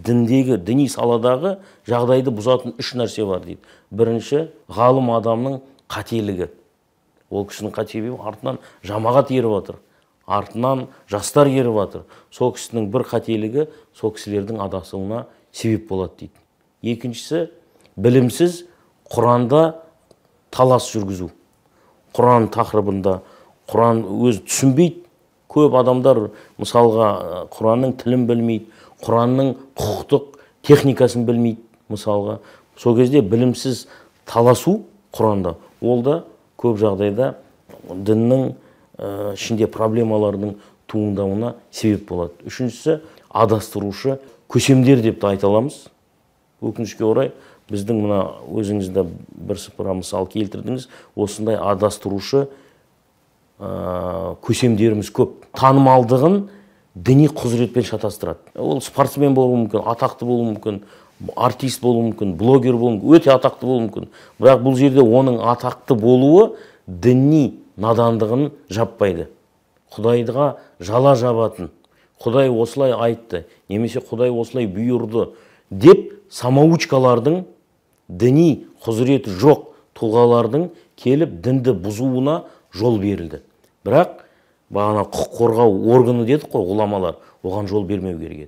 діни саладағы жағдайды бұзатын үш нәрсе бар дейді. Бірінші, ғалым адамның қателігі. Ол кісінің қателігі артынан жамағат еріп отыр. Артынан жастар еріп отыр. Сол кісінің бір қателігі сол кісілердің адасуына себеп болады дейді. Екіншісі, білімсіз Құранда талас жүргізу. Құран тақырыбында Құран өзі түсінбейді. Көп адамдар мысалға Құранның тілін білмейді, Құранның құқықтық техникасын білмейді мысалға. Сол кезде білімсіз таласу Құранда, ол да көп жағдайда діннің ішінде проблемалардың туындауына себеп болады. Үшіншісі, адастырушы көсемдер деп те айта аламыз. Өкінішке орай, біздің мына өзіңізді бірсыпыра мысал келтірдіңіз, осындай адастырушы көсемдеріміз көп. Танымалдығын діни құзыретпен шатастырады. Ол спортсмен болуы мүмкін, атақты болуы мүмкін, артист болуы мүмкін, блогер болуы мүмкін, өте атақты болуы мүмкін. Бірақ бұл жерде оның атақты болуы діни надандығын жаппайды. Құдайға жала жабатын, Құдай осылай айтты, немесе Құдай осылай бұйырды деп самоучкалардың, діни құзыреті жоқ тұлғалардың келіп дінді бұзуына жол берілді. Бірақ бағана құқық қорғау органы дедік қой, ғұламалар, оған жол бермеу керек еді.